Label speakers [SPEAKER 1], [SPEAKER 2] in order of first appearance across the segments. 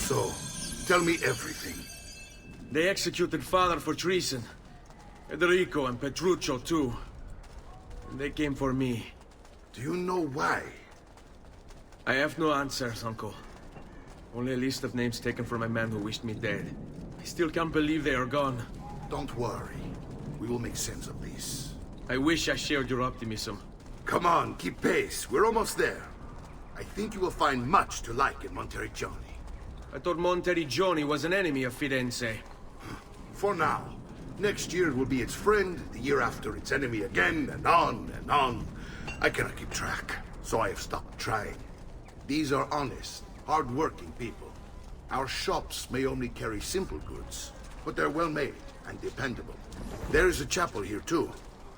[SPEAKER 1] So, tell me everything.
[SPEAKER 2] They executed father for treason. Federico and Petruccio too. And they came for me.
[SPEAKER 1] Do you know why?
[SPEAKER 2] I have no answers, Uncle. Only a list of names taken from a man who wished me dead. I still can't believe they are gone.
[SPEAKER 1] Don't worry. We will make sense of this.
[SPEAKER 2] I wish I shared your optimism.
[SPEAKER 1] Come on, keep pace. We're almost there. I think you will find much to like in Monteriggioni.
[SPEAKER 2] I thought Monteriggioni was an enemy of Firenze.
[SPEAKER 1] For now. Next year it will be its friend, the year after its enemy again, and on and on. I cannot keep track, so I have stopped trying. These are honest, hard-working people. Our shops may only carry simple goods, but they're well-made and dependable. There is a chapel here, too.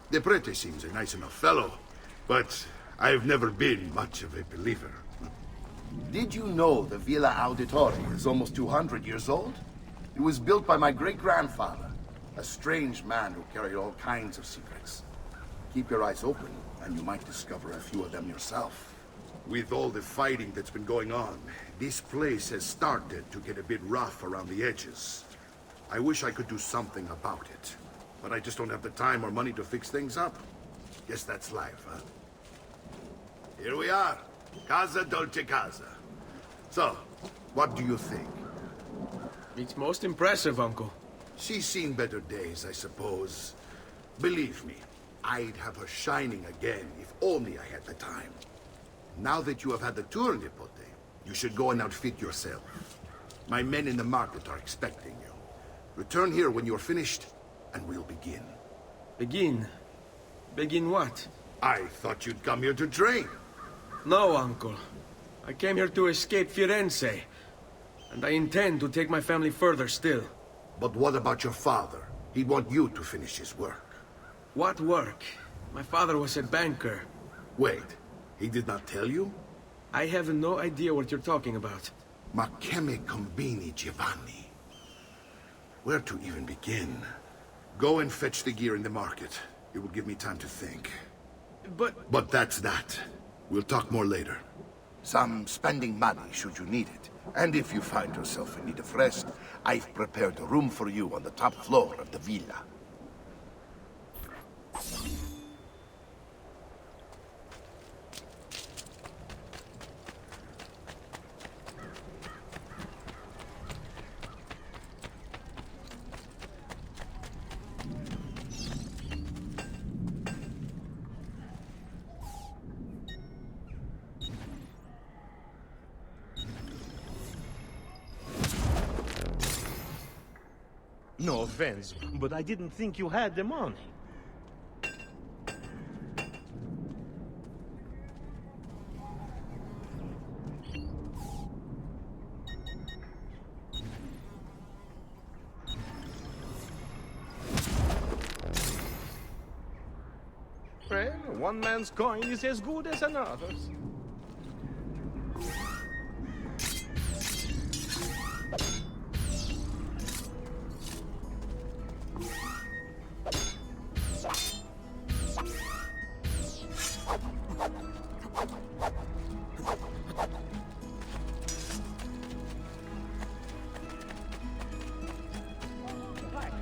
[SPEAKER 1] The prete seems a nice enough fellow, but I've never been much of a believer.
[SPEAKER 3] Did you know the Villa Auditore is almost 200 years old? It was built by my great-grandfather, a strange man who carried all kinds of secrets. Keep your eyes open, and you might discover a few of them yourself.
[SPEAKER 1] With all the fighting that's been going on, this place has started to get a bit rough around the edges. I wish I could do something about it, but I just don't have the time or money to fix things up. Guess that's life, huh? Here we are. Casa Dolce Casa. So, what do you think?
[SPEAKER 2] It's most impressive, Uncle.
[SPEAKER 1] She's seen better days, I suppose. Believe me, I'd have her shining again if only I had the time. Now that you have had the tour, Nipote, you should go and outfit yourself. My men in the market are expecting you. Return here when you're finished, and we'll begin.
[SPEAKER 2] Begin? Begin what?
[SPEAKER 1] I thought you'd come here to train.
[SPEAKER 2] No, Uncle. I came here to escape Firenze. And I intend to take my family further still.
[SPEAKER 1] But what about your father? He'd want you to finish his work.
[SPEAKER 2] What work? My father was a banker.
[SPEAKER 1] Wait, he did not tell you?
[SPEAKER 2] I have no idea what you're talking about.
[SPEAKER 1] Ma che me combini, Giovanni? Where to even begin? Go and fetch the gear in the market. It will give me time to think. But that's that. We'll talk more later.
[SPEAKER 3] Some spending money should you need it. And if you find yourself in need of rest, I've prepared a room for you on the top floor of the villa.
[SPEAKER 4] No offense, but I didn't think you had the money. Well, one man's coin is as good as another's.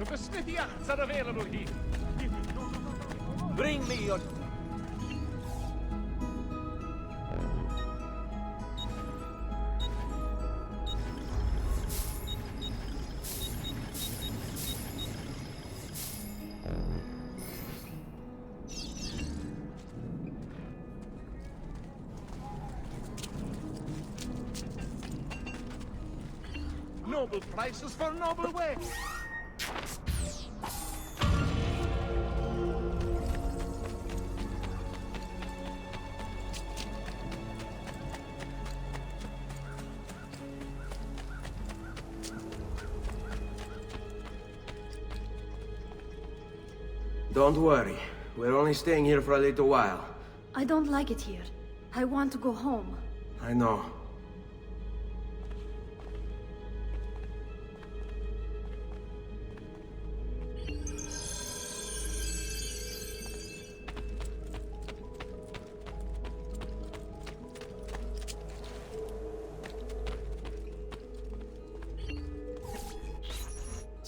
[SPEAKER 4] The smithy arts are available here. Bring me your... Noble prices for noble way.
[SPEAKER 2] Don't worry. We're only staying here for a little while.
[SPEAKER 5] I don't like it here. I want to go home.
[SPEAKER 2] I know.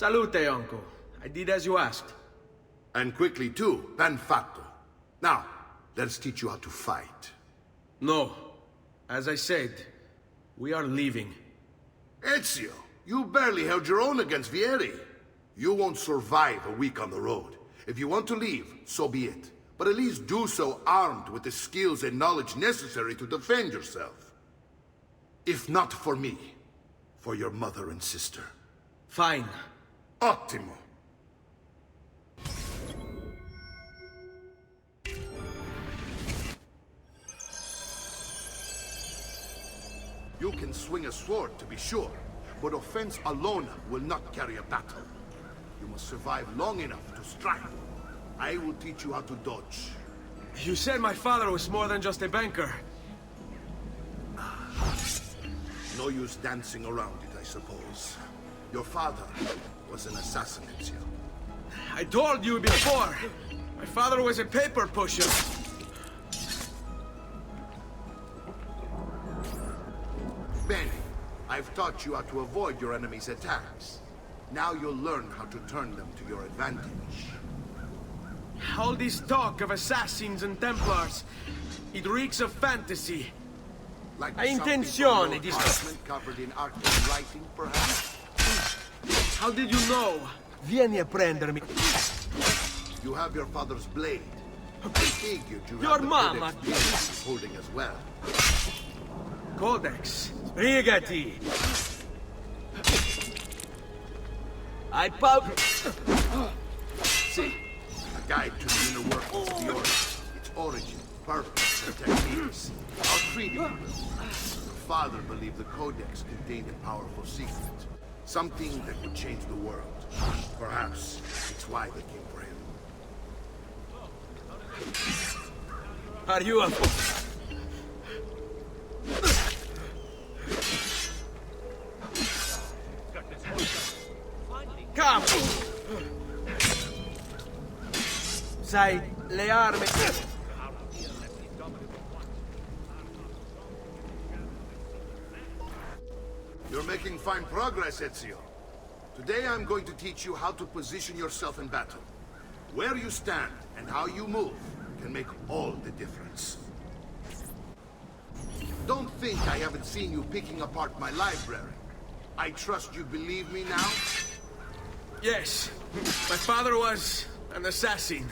[SPEAKER 2] Salute, uncle. I did as you asked.
[SPEAKER 1] And quickly too, ben fatto. Now, let's teach you how to fight.
[SPEAKER 2] No. As I said, we are leaving.
[SPEAKER 1] Ezio, you barely held your own against Vieri. You won't survive a week on the road. If you want to leave, so be it. But at least do so armed with the skills and knowledge necessary to defend yourself. If not for me, for your mother and sister.
[SPEAKER 2] Fine.
[SPEAKER 1] Ottimo. You can swing a sword, to be sure, but offense alone will not carry a battle. You must survive long enough to strike. I will teach you how to dodge.
[SPEAKER 2] You said my father was more than just a banker.
[SPEAKER 1] No use dancing around it, I suppose. Your father was an assassin, Ezio.
[SPEAKER 2] I told you before. My father was a paper pusher.
[SPEAKER 1] Bene, I've taught you how to avoid your enemy's attacks. Now you'll learn how to turn them to your advantage.
[SPEAKER 2] All this talk of assassins and Templars, it reeks of fantasy.
[SPEAKER 1] Like
[SPEAKER 2] Hai
[SPEAKER 1] something from
[SPEAKER 2] intenzione
[SPEAKER 1] your
[SPEAKER 2] di-
[SPEAKER 1] apartment covered in art and writing, perhaps?
[SPEAKER 2] How did you know? Vieni a prendermi.
[SPEAKER 1] You have your father's blade. I figured you
[SPEAKER 2] Your
[SPEAKER 1] have the
[SPEAKER 2] mama.
[SPEAKER 1] codex he's holding as well.
[SPEAKER 2] Codex. Sbrigati. I pub.
[SPEAKER 1] See, a guide to the inner workings of the Order, its origin, purpose, and techniques. How treated you will. Your father believed the Codex contained a powerful secret. Something that would change the world. Perhaps it's why they came for him.
[SPEAKER 2] Are you a... Come! Sai, le armi...
[SPEAKER 1] You're making fine progress, Ezio. Today I'm going to teach you how to position yourself in battle. Where you stand and how you move can make all the difference. Don't think I haven't seen you picking apart my library. I trust you believe me now?
[SPEAKER 2] Yes, my father was an assassin.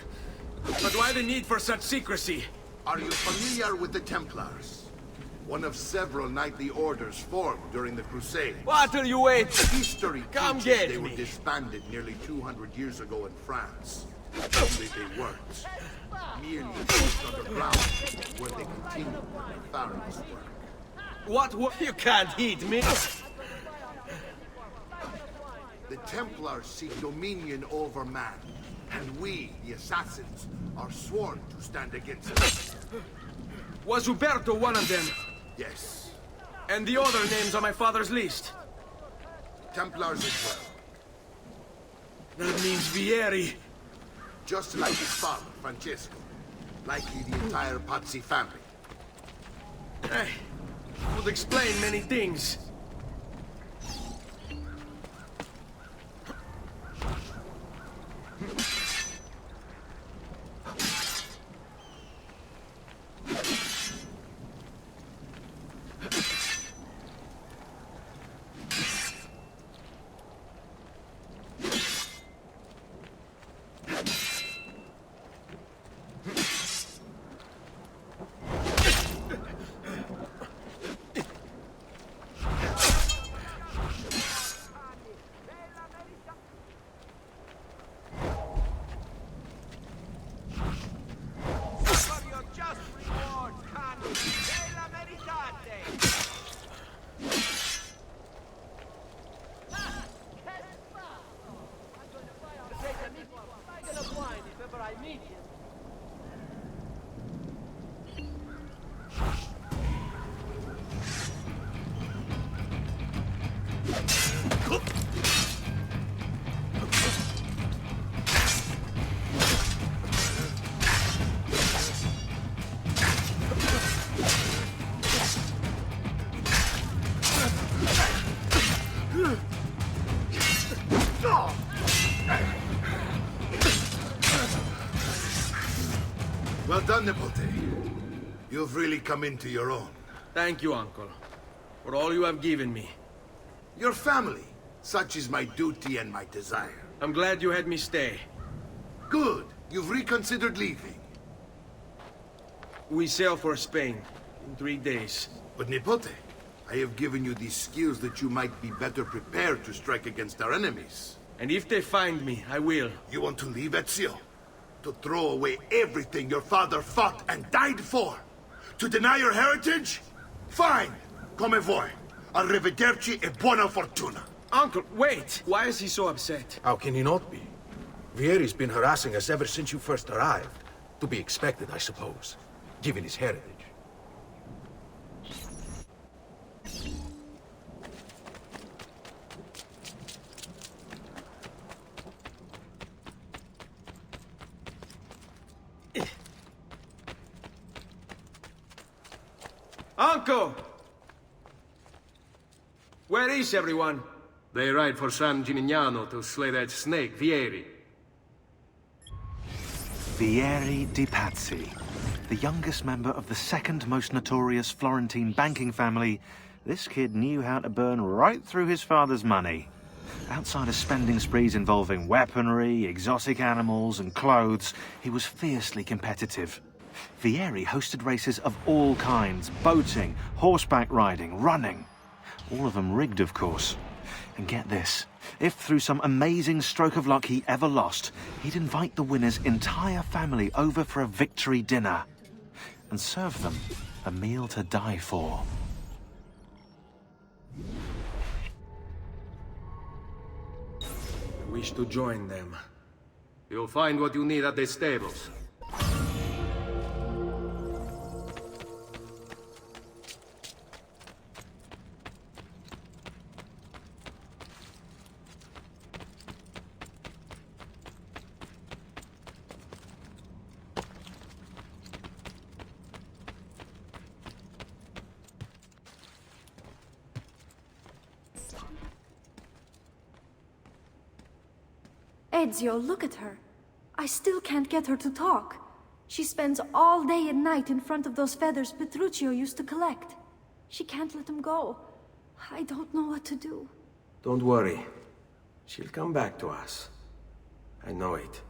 [SPEAKER 2] But why the need for such secrecy?
[SPEAKER 1] Are you familiar with the Templars? One of several knightly orders formed during the Crusade.
[SPEAKER 2] What are you waiting?
[SPEAKER 1] History
[SPEAKER 2] Come
[SPEAKER 1] teaches
[SPEAKER 2] get
[SPEAKER 1] they were
[SPEAKER 2] me.
[SPEAKER 1] disbanded nearly 200 years ago in France. Only they weren't. Merely placed underground, where they continued their nefarious work.
[SPEAKER 2] What? You can't hit me.
[SPEAKER 1] The Templars seek dominion over man, and we, the assassins, are sworn to stand against them.
[SPEAKER 2] Was Uberto one of them?
[SPEAKER 1] Yes,
[SPEAKER 2] And the other names on my father's list?
[SPEAKER 1] Templars as well.
[SPEAKER 2] That means Vieri.
[SPEAKER 1] Just like his father, Francesco. Likely the entire Pazzi family.
[SPEAKER 2] Would explain many things.
[SPEAKER 1] You've really come into your own.
[SPEAKER 2] Thank you, Uncle, for all you have given me.
[SPEAKER 1] Your family. Such is my duty and my desire.
[SPEAKER 2] I'm glad you had me stay.
[SPEAKER 1] Good. You've reconsidered leaving.
[SPEAKER 2] We sail for Spain in 3 days.
[SPEAKER 1] But Nipote, I have given you these skills that you might be better prepared to strike against our enemies.
[SPEAKER 2] And if they find me, I will.
[SPEAKER 1] You want to leave, Ezio? To throw away everything your father fought and died for? To deny your heritage? Fine. Come vuoi. Arrivederci e buona fortuna.
[SPEAKER 2] Uncle, wait! Why is he so upset?
[SPEAKER 6] How can he not be? Vieri's been harassing us ever since you first arrived. To be expected, I suppose, given his heritage.
[SPEAKER 2] Uncle! Where is everyone?
[SPEAKER 7] They ride for San Gimignano to slay that snake, Vieri.
[SPEAKER 8] Vieri di Pazzi, the youngest member of the second most notorious Florentine banking family, this kid knew how to burn right through his father's money. Outside of spending sprees involving weaponry, exotic animals, and clothes, he was fiercely competitive. Vieri hosted races of all kinds, boating, horseback riding, running. All of them rigged, of course. And get this, if through some amazing stroke of luck he ever lost, he'd invite the winner's entire family over for a victory dinner and serve them a meal to die for.
[SPEAKER 2] I wish to join them.
[SPEAKER 7] You'll find what you need at the stables.
[SPEAKER 5] Ezio, look at her. I still can't get her to talk. She spends all day and night in front of those feathers Petruchio used to collect. She can't let them go. I don't know what to do.
[SPEAKER 2] Don't worry. She'll come back to us. I know it.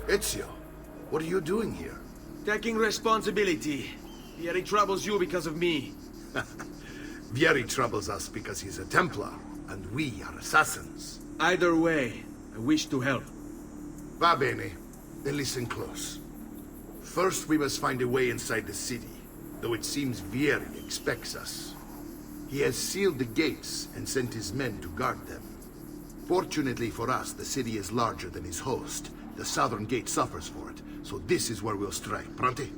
[SPEAKER 1] Ezio, what are you doing here?
[SPEAKER 2] Taking responsibility. Vieri troubles you because of me.
[SPEAKER 1] Vieri troubles us because he's a Templar, and we are assassins.
[SPEAKER 2] Either way, I wish to help.
[SPEAKER 1] Va bene. Then listen close. First, we must find a way inside the city, though it seems Vieri expects us. He has sealed the gates and sent his men to guard them. Fortunately for us, the city is larger than its host. The southern gate suffers for it, so this is where we'll strike. Pronti?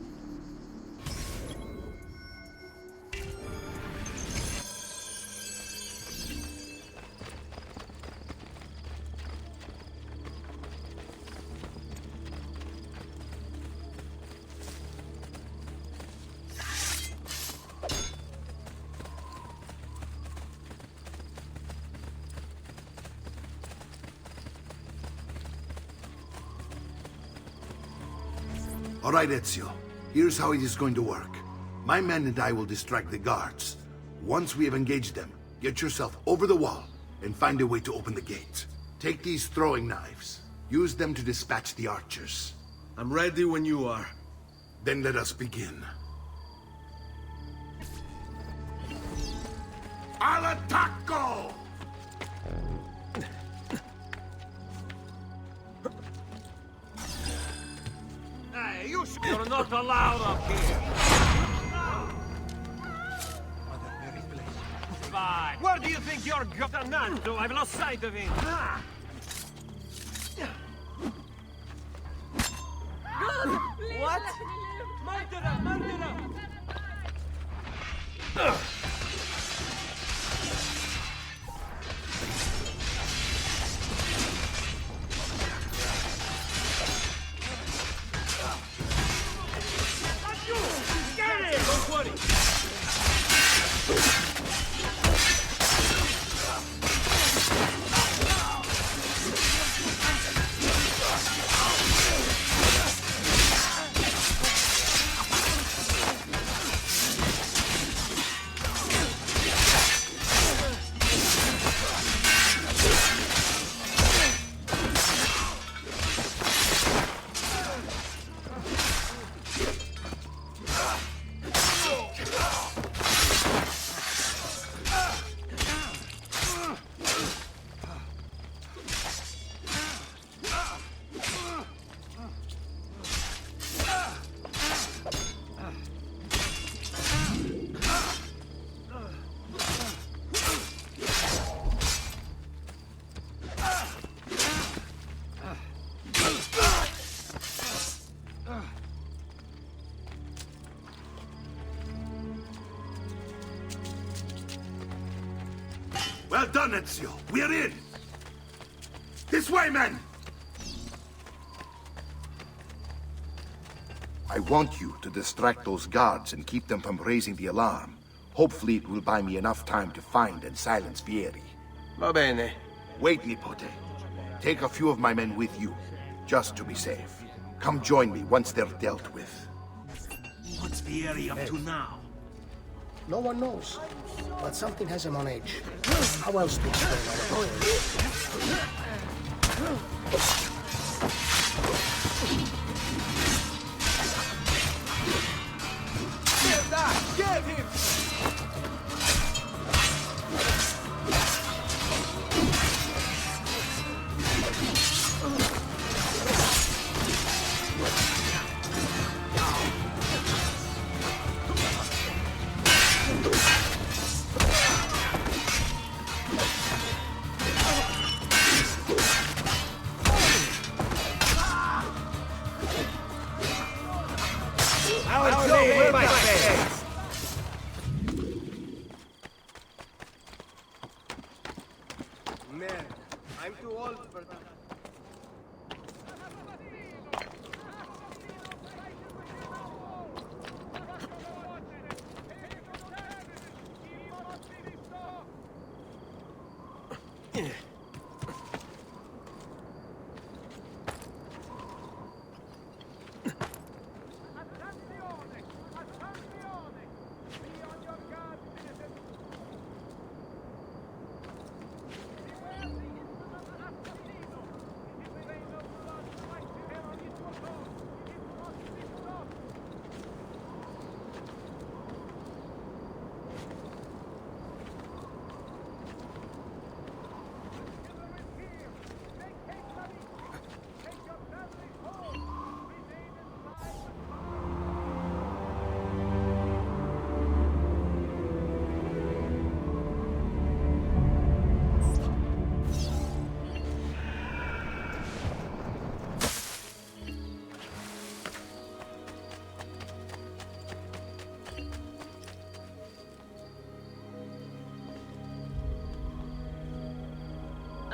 [SPEAKER 1] All right, Ezio. Here's how it is going to work. My men and I will distract the guards. Once we have engaged them, get yourself over the wall and find a way to open the gate. Take these throwing knives. Use them to dispatch the archers.
[SPEAKER 2] I'm ready when you are.
[SPEAKER 1] Then let us begin. Al attacco!
[SPEAKER 4] Hey, you're not allowed up here. Fine. Where do you think you're going? I've lost sight of him. What? Murderer! Murderer! Get it! Don't worry.
[SPEAKER 1] Well done, Ezio. We're in. This way, men!
[SPEAKER 3] I want you to distract those guards and keep them from raising the alarm. Hopefully it will buy me enough time to find and silence Vieri.
[SPEAKER 7] Va bene.
[SPEAKER 3] Wait, Nipote. Take a few of my men with you, just to be safe. Come join me once they're dealt with.
[SPEAKER 6] What's Vieri up to now?
[SPEAKER 9] No one knows, but something has him on edge. How else to explain our
[SPEAKER 4] Get him! Man, I'm too old for that.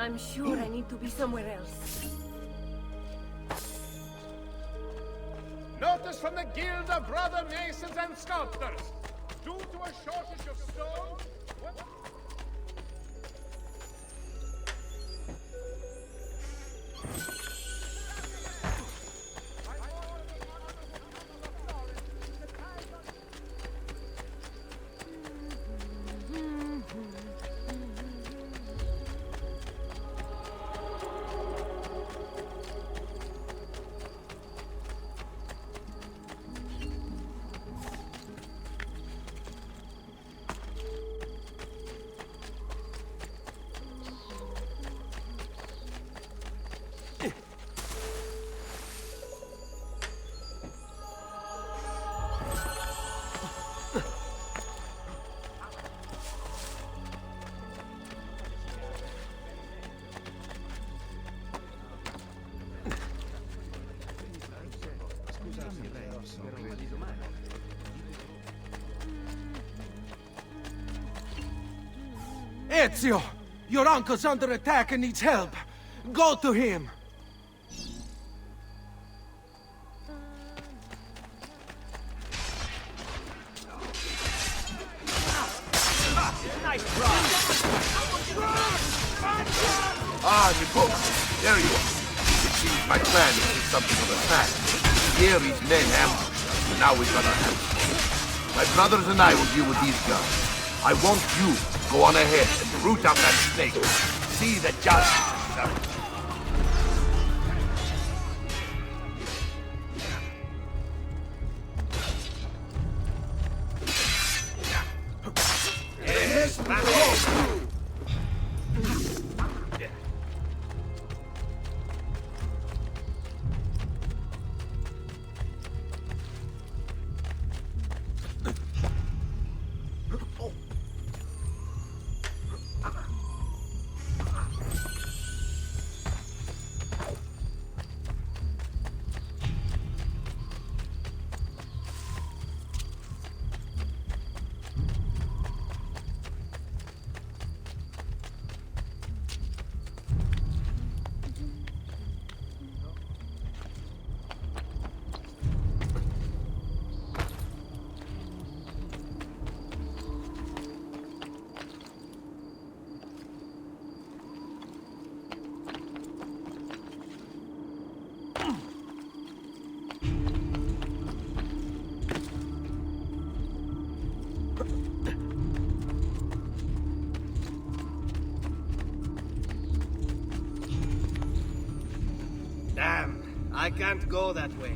[SPEAKER 10] I'm sure I need to be somewhere else.
[SPEAKER 4] Notice from the Guild of Brother Masons and Sculptors. Due to a shortage of stone...
[SPEAKER 11] Ezio! Your uncle's under attack and needs help. Go to him!
[SPEAKER 1] Ah, Nico! There you are. It seems my plan is in something of a fact. Vieri's men ambushed us, and now we've got our hands full. My brothers and I will deal with these guys. I want you to go on ahead and root out that snake. See that justice is served.
[SPEAKER 11] I can't go that way.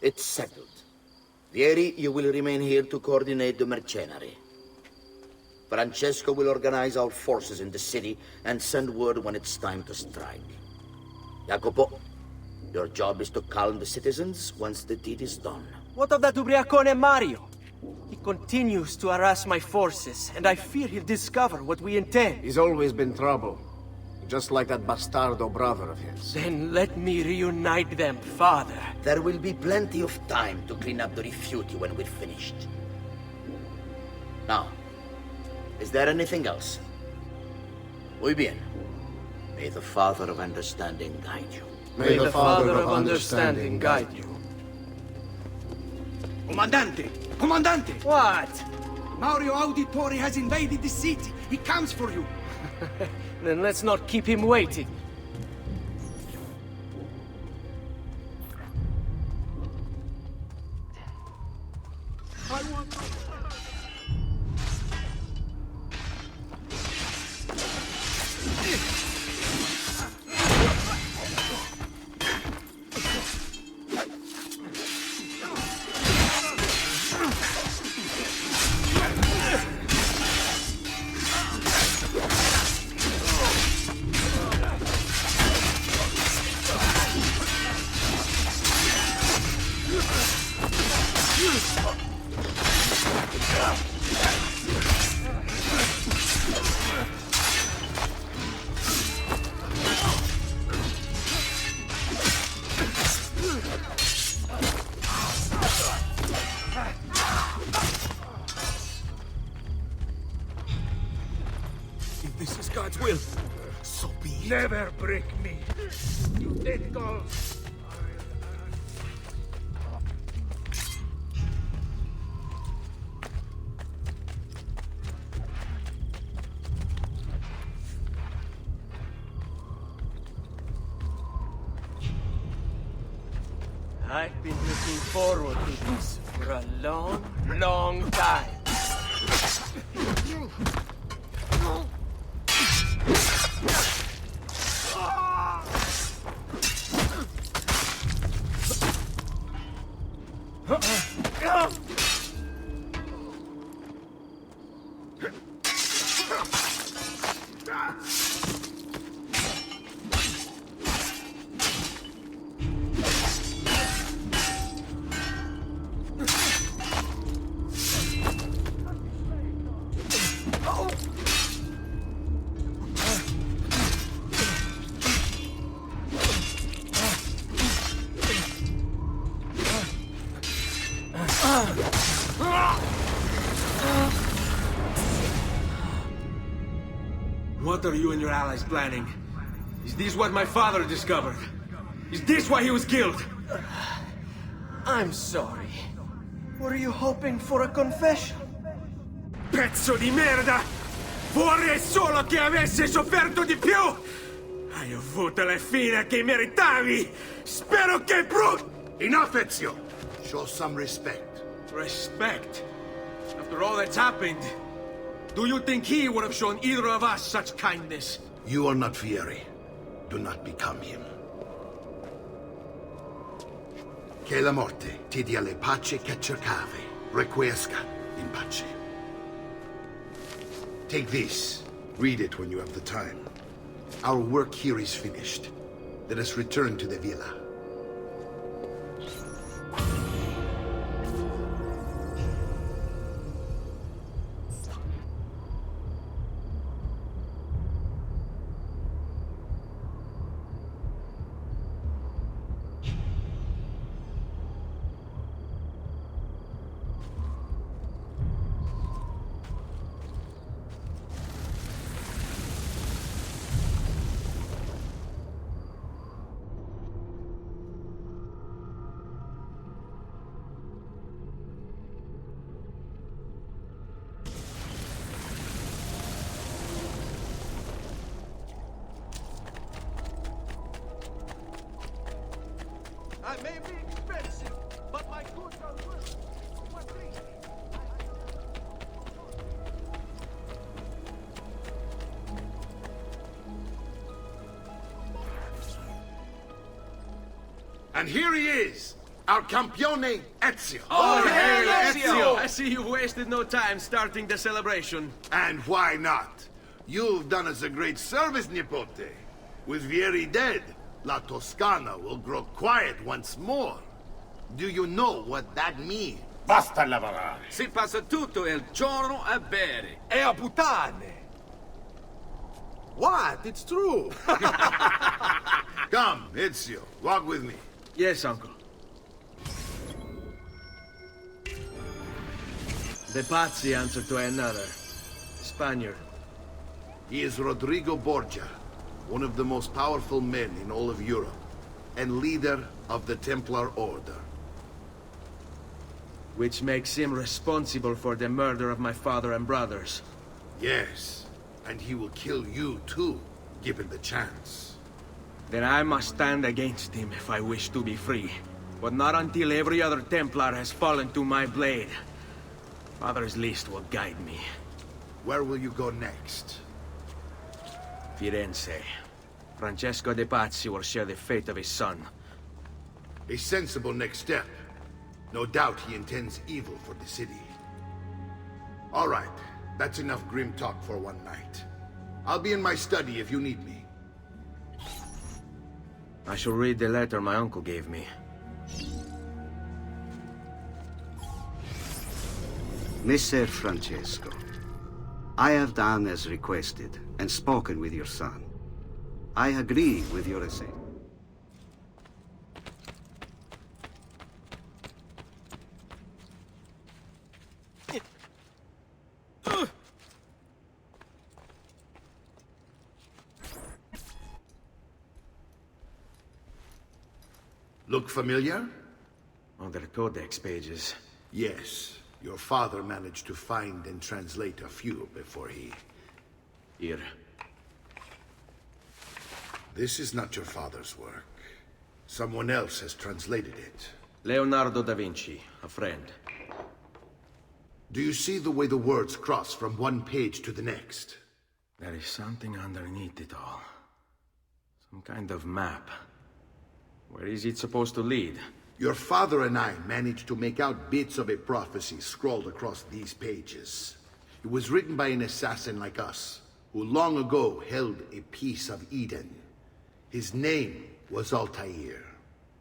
[SPEAKER 12] It's settled. Vieri, you will remain here to coordinate the mercenary. Francesco will organize our forces in the city and send word when it's time to strike. Jacopo, your job is to calm the citizens once the deed is done.
[SPEAKER 11] What of that ubriacone Mario? He continues to harass my forces, and I fear he'll discover what we intend.
[SPEAKER 7] He's always been trouble. Just like that bastardo brother of his.
[SPEAKER 11] Then let me reunite them, father.
[SPEAKER 12] There will be plenty of time to clean up the refuge when we're finished. Now, is there anything else? Muy bien. May the Father of Understanding guide you.
[SPEAKER 11] May the Father of Understanding guide you.
[SPEAKER 6] Comandante! Comandante!
[SPEAKER 11] What?
[SPEAKER 6] Mario Auditore has invaded the city. He comes for you.
[SPEAKER 11] Then let's not keep him waiting.
[SPEAKER 2] If this is God's will, so be it.
[SPEAKER 4] Never break me. You let go.
[SPEAKER 11] I've been looking forward to this for a long, long time.
[SPEAKER 2] What are you and your allies planning? Is this what my father discovered? Is this why he was killed?
[SPEAKER 11] I'm sorry. Were you hoping for a confession?
[SPEAKER 2] Pezzo di merda! Vorrei solo che avessi sofferto di più! Hai avuto la fine che meritavi! Spero che
[SPEAKER 1] Enough, Ezio! Show some respect.
[SPEAKER 2] Respect? After all that's happened, do you think he would have shown either of us such kindness?
[SPEAKER 1] You are not Fieri. Do not become him. Che la morte ti dia le pace che cercavi. Requiesca in pace. Take this. Read it when you have the time. Our work here is finished. Let us return to the villa.
[SPEAKER 11] I may be expensive, but my goods are worth what they...
[SPEAKER 1] And here he is, our campione Ezio.
[SPEAKER 2] Oh, hey, Ezio! I see you've wasted no time starting the celebration.
[SPEAKER 1] And why not? You've done us a great service, Nipote. With Vieri dead, La Toscana will grow quiet once more. Do you know what that means?
[SPEAKER 4] Basta lavorare.
[SPEAKER 13] Si passa tutto il giorno a bere.
[SPEAKER 6] E a puttane! What? It's true!
[SPEAKER 1] Come, Ezio, walk with me.
[SPEAKER 2] Yes, uncle. The Pazzi answer to another. Spaniard.
[SPEAKER 1] He is Rodrigo Borgia, one of the most powerful men in all of Europe, and leader of the Templar Order.
[SPEAKER 2] Which makes him responsible for the murder of my father and brothers.
[SPEAKER 1] Yes, and he will kill you too, given the chance.
[SPEAKER 2] Then I must stand against him if I wish to be free. But not until every other Templar has fallen to my blade. Father's list will guide me.
[SPEAKER 1] Where will you go next?
[SPEAKER 2] Firenze. Francesco de Pazzi will share the fate of his son.
[SPEAKER 1] A sensible next step. No doubt he intends evil for the city. All right, that's enough grim talk for one night. I'll be in my study if you need me.
[SPEAKER 2] I shall read the letter my uncle gave me.
[SPEAKER 14] Messer Francesco, I have done as requested and spoken with your son. I agree with your essay.
[SPEAKER 1] Look familiar?
[SPEAKER 6] On their codex pages.
[SPEAKER 1] Yes. Your father managed to find and translate a few before he...
[SPEAKER 6] Here.
[SPEAKER 1] This is not your father's work. Someone else has translated it.
[SPEAKER 6] Leonardo da Vinci, a friend.
[SPEAKER 1] Do you see the way the words cross from one page to the next?
[SPEAKER 6] There is something underneath it all. Some kind of map. Where is it supposed to lead?
[SPEAKER 1] Your father and I managed to make out bits of a prophecy scrawled across these pages. It was written by an assassin like us, who long ago held a piece of Eden. His name was Altair.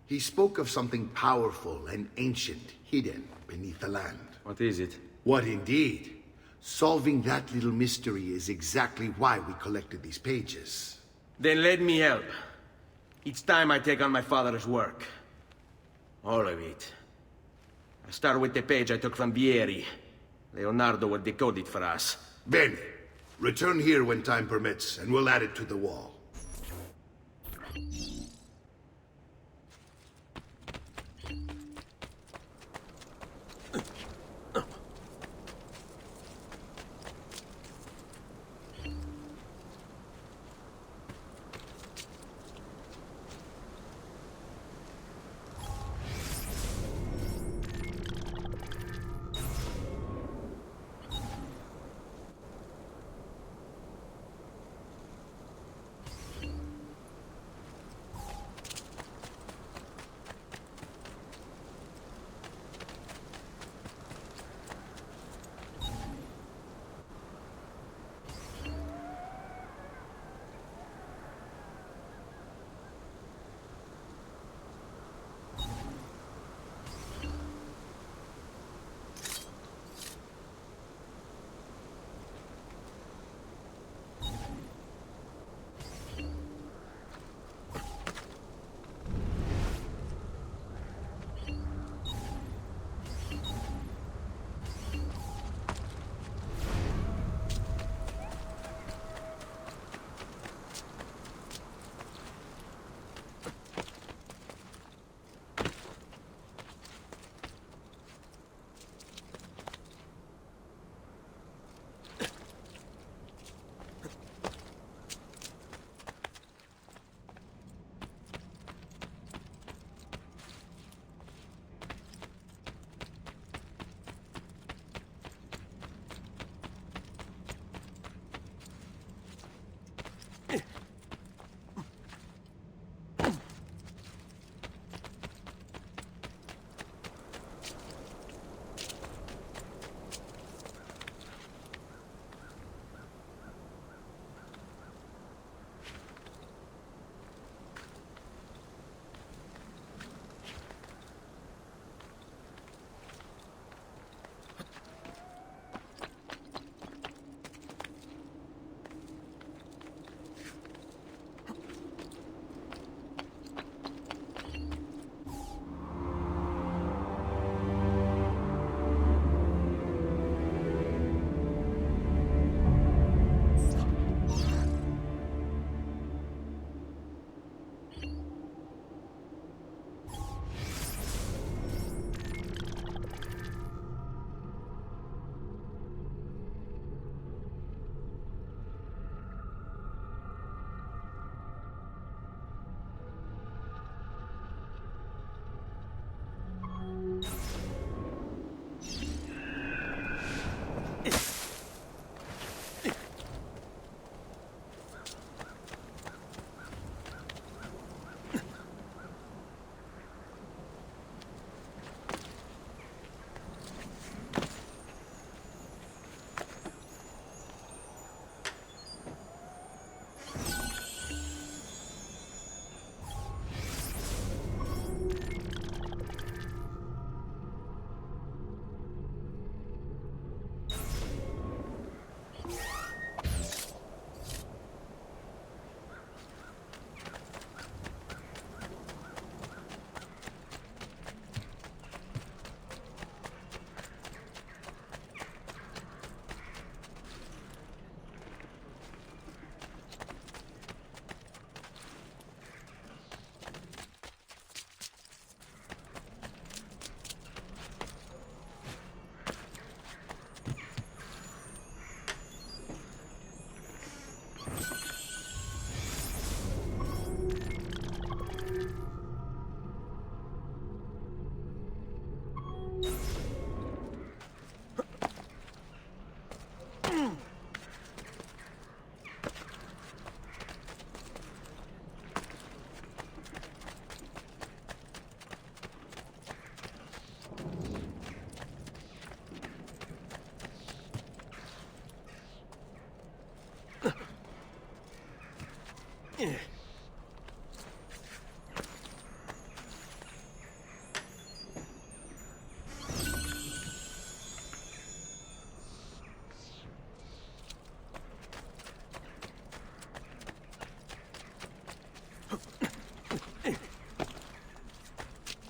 [SPEAKER 1] He spoke of something powerful and ancient hidden beneath the land.
[SPEAKER 6] What is it?
[SPEAKER 1] What indeed? Solving that little mystery is exactly why we collected these pages.
[SPEAKER 6] Then let me help. It's time I take on my father's work. All of it. I start with the page I took from Vieri. Leonardo will decode it for us.
[SPEAKER 1] Bene. Return here when time permits, and we'll add it to the wall.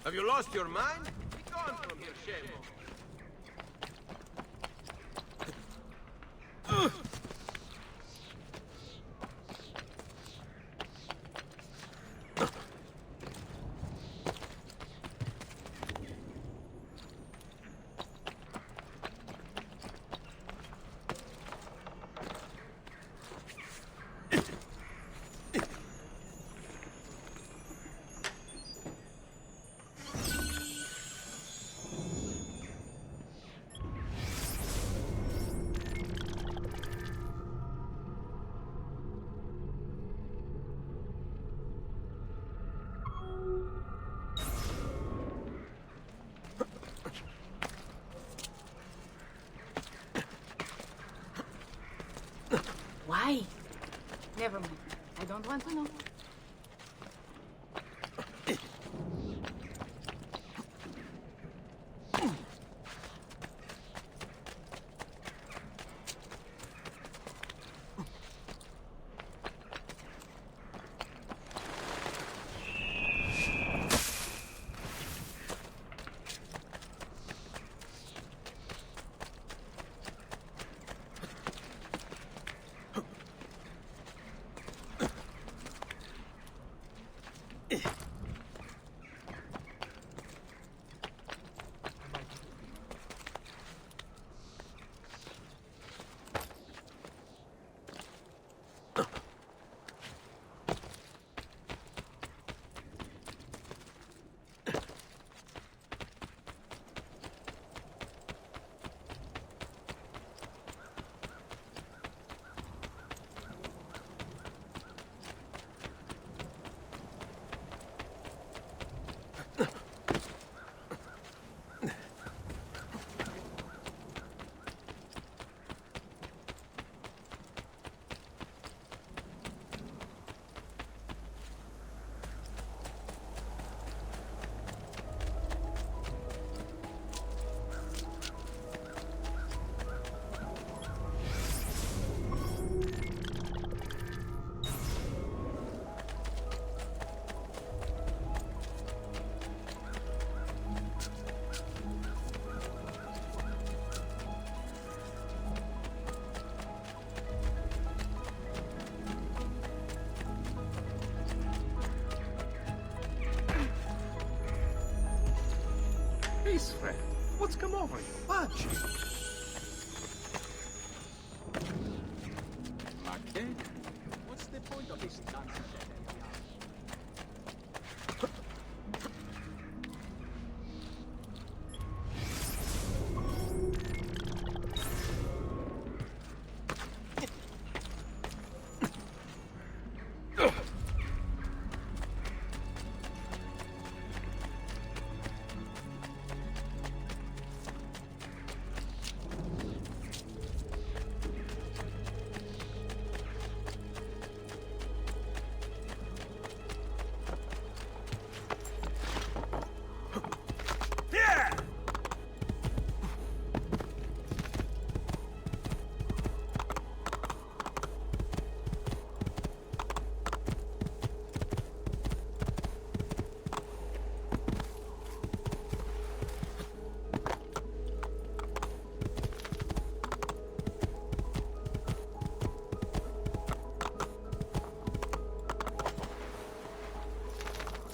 [SPEAKER 6] Have you lost your mind? Be gone from here, Shemo.
[SPEAKER 15] Why? Never mind. I don't want to know.
[SPEAKER 7] Peace, friend. What's come over you? Pace.
[SPEAKER 16] Magdalena? What's the point of this nonsense?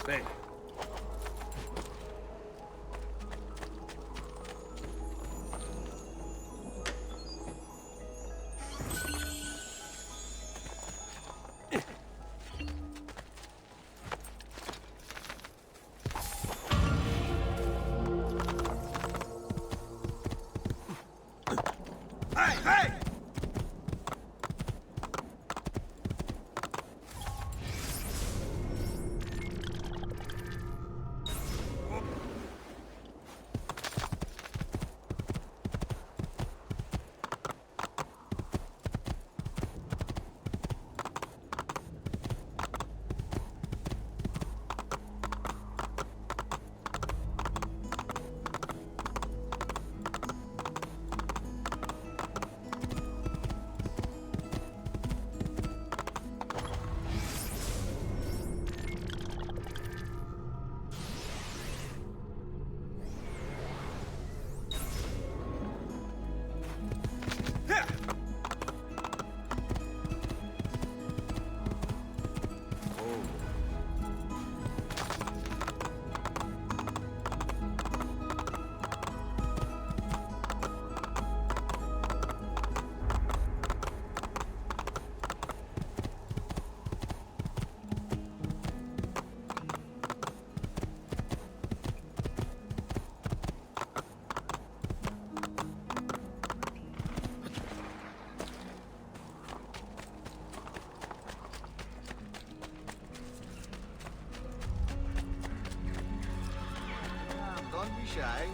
[SPEAKER 7] Stay.
[SPEAKER 16] shy.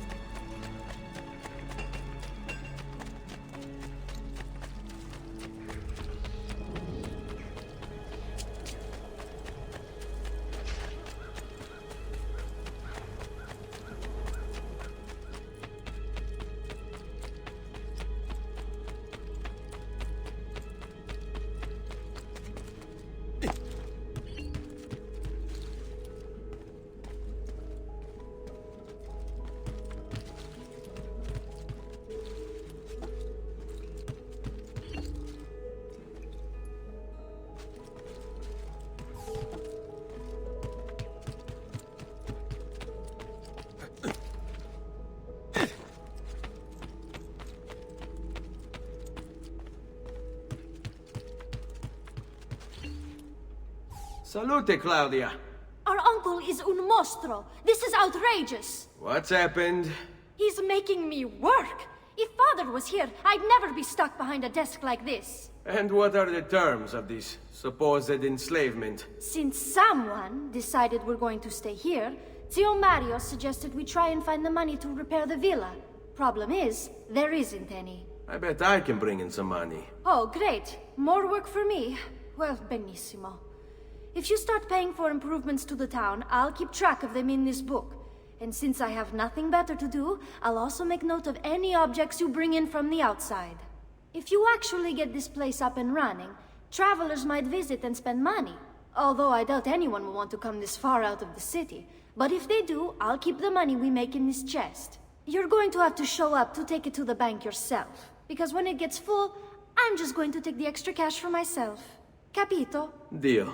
[SPEAKER 6] Salute, Claudia.
[SPEAKER 5] Our uncle is un mostro. This is outrageous.
[SPEAKER 6] What's happened?
[SPEAKER 5] He's making me work. If Father was here, I'd never be stuck behind a desk like this.
[SPEAKER 6] And what are the terms of this supposed enslavement?
[SPEAKER 5] Since someone decided we're going to stay here, Zio Mario suggested we try and find the money to repair the villa. Problem is, there isn't any.
[SPEAKER 6] I bet I can bring in some money.
[SPEAKER 5] Oh, great. More work for me. Well, benissimo. If you start paying for improvements to the town, I'll keep track of them in this book. And since I have nothing better to do, I'll also make note of any objects you bring in from the outside. If you actually get this place up and running, travelers might visit and spend money. Although I doubt anyone will want to come this far out of the city. But if they do, I'll keep the money we make in this chest. You're going to have to show up to take it to the bank yourself. Because when it gets full, I'm just going to take the extra cash for myself. Capito?
[SPEAKER 6] Deal.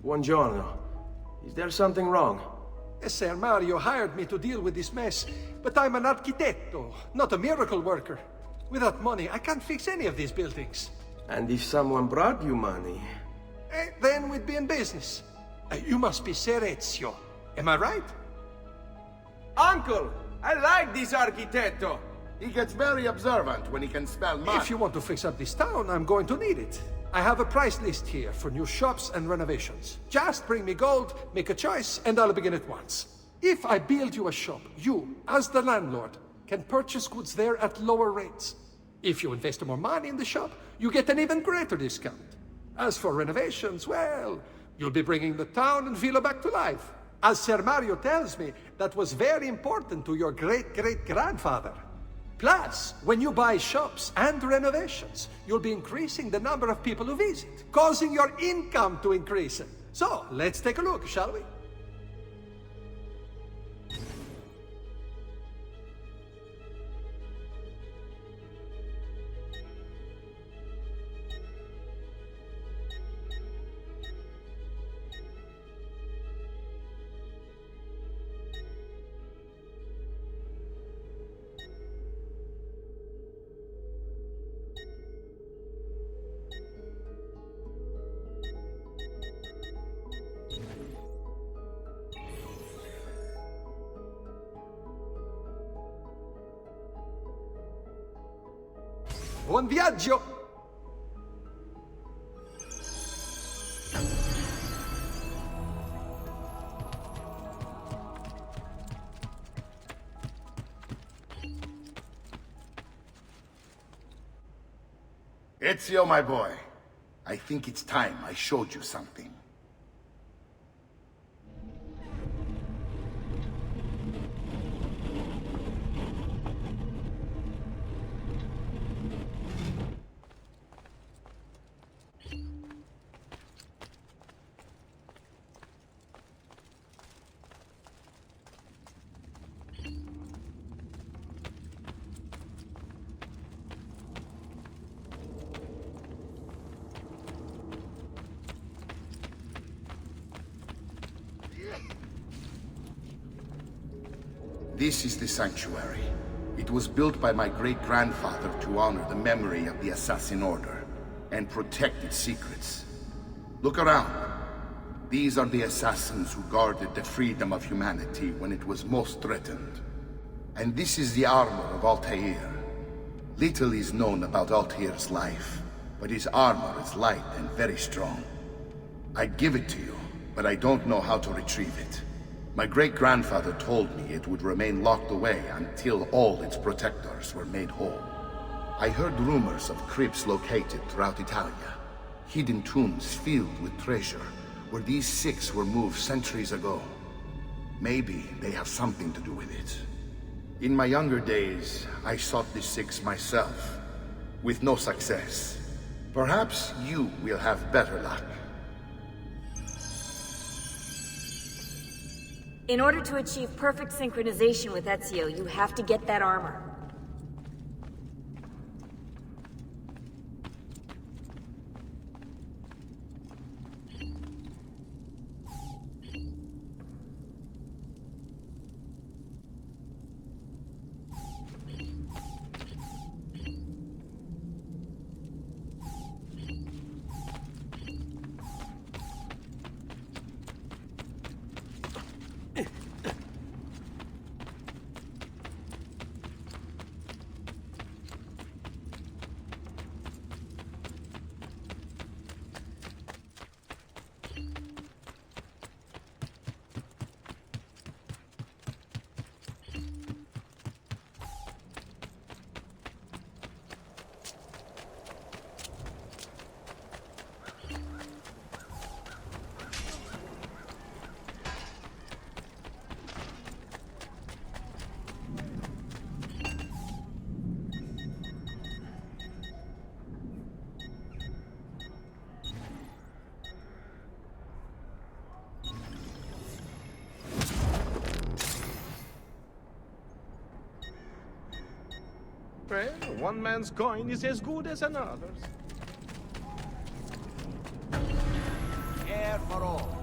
[SPEAKER 6] Buongiorno. Is there something wrong?
[SPEAKER 17] Ser Mario hired me to deal with this mess, but I'm an architetto, not a miracle worker. Without money, I can't fix any of these buildings.
[SPEAKER 6] And if someone brought you money?
[SPEAKER 17] Then we'd be in business. You must be Ser Ezio. Am I right?
[SPEAKER 6] Uncle! I like this architetto!
[SPEAKER 3] He gets very observant when he can smell money.
[SPEAKER 17] If you want to fix up this town, I'm going to need it. I have a price list here for new shops and renovations. Just bring me gold, make a choice, and I'll begin at once. If I build you a shop, you, as the landlord, can purchase goods there at lower rates. If you invest more money in the shop, you get an even greater discount. As for renovations, well, you'll be bringing the town and villa back to life. As Ser Mario tells me, that was very important to your great-great-grandfather. Plus, when you buy shops and renovations, you'll be increasing the number of people who visit, causing your income to increase. So, let's take a look, shall we? Buon viaggio!
[SPEAKER 3] Ezio, my boy, I think it's time I showed you something. This is the sanctuary. It was built by my great-grandfather to honor the memory of the Assassin Order and protect its secrets. Look around. These are the assassins who guarded the freedom of humanity when it was most threatened. And this is the armor of Altair. Little is known about Altair's life, but his armor is light and very strong. I'd give it to you, but I don't know how to retrieve it. My great-grandfather told me it would remain locked away until all its protectors were made whole. I heard rumors of crypts located throughout Italia, hidden tombs filled with treasure, where these six were moved centuries ago. Maybe they have something to do with it. In my younger days, I sought the six myself, with no success. Perhaps you will have better luck.
[SPEAKER 18] In order to achieve perfect synchronization with Ezio, you have to get that armor.
[SPEAKER 16] Well, one man's coin is as good as another's.
[SPEAKER 19] Air for all.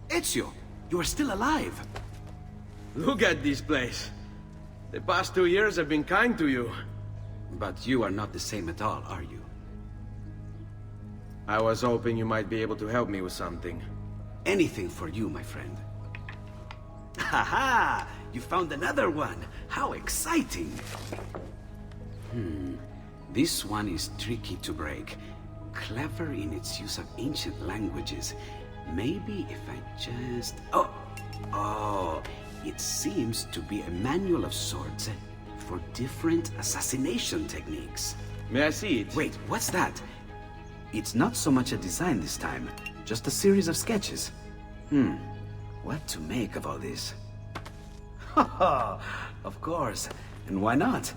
[SPEAKER 14] Ezio, you are still alive.
[SPEAKER 6] Look at this place. The past 2 years have been kind to you.
[SPEAKER 14] But you are not the same at all, are you?
[SPEAKER 6] I was hoping you might be able to help me with something.
[SPEAKER 14] Anything for you, my friend. Ha-ha! You found another one! How exciting! This one is tricky to break. Clever in its use of ancient languages. Maybe if I just... Oh, it seems to be a manual of sorts for different assassination techniques.
[SPEAKER 6] May I see it?
[SPEAKER 14] Wait, what's that? It's not so much a design this time, just a series of sketches. What to make of all this? Of course, and why not?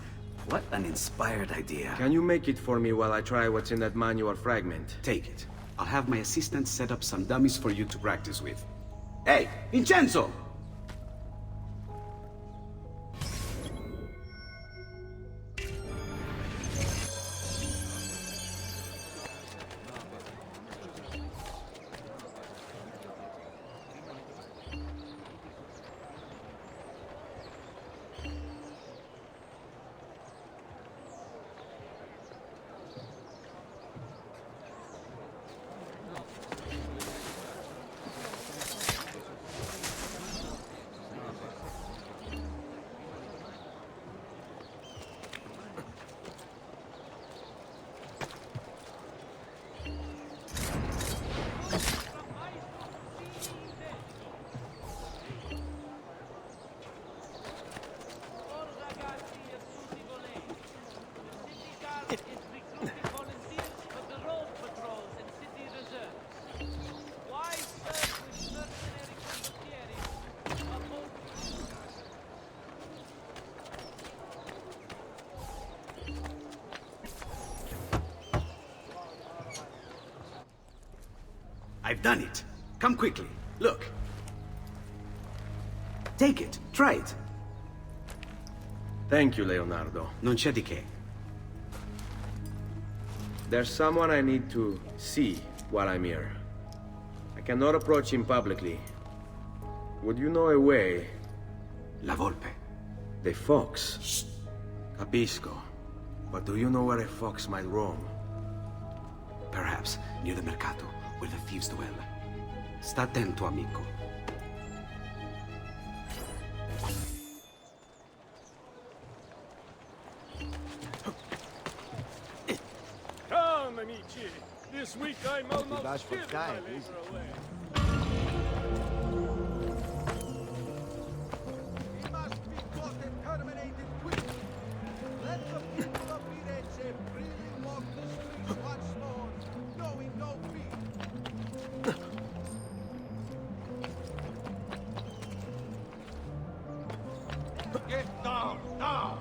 [SPEAKER 14] What an inspired idea.
[SPEAKER 6] Can you make it for me while I try what's in that manual fragment?
[SPEAKER 14] Take it. I'll have my assistant set up some dummies for you to practice with. Hey, Vincenzo! I've done it. Come quickly. Look. Take it. Try it.
[SPEAKER 6] Thank you, Leonardo.
[SPEAKER 14] Non c'è di che.
[SPEAKER 6] There's someone I need to see while I'm here. I cannot approach him publicly. Would you know a way?
[SPEAKER 14] La Volpe.
[SPEAKER 6] The fox. Shh. Capisco. But do you know where a fox might roam?
[SPEAKER 14] Perhaps near the Mercato, where the thieves dwell. Sta attento, amico.
[SPEAKER 4] Come, amici. This week I'm almost giving my labor away.
[SPEAKER 19] He must be caught and terminated quickly. Let the people of Firenze freely walk the streets once more, knowing no fear.
[SPEAKER 4] Get down, now!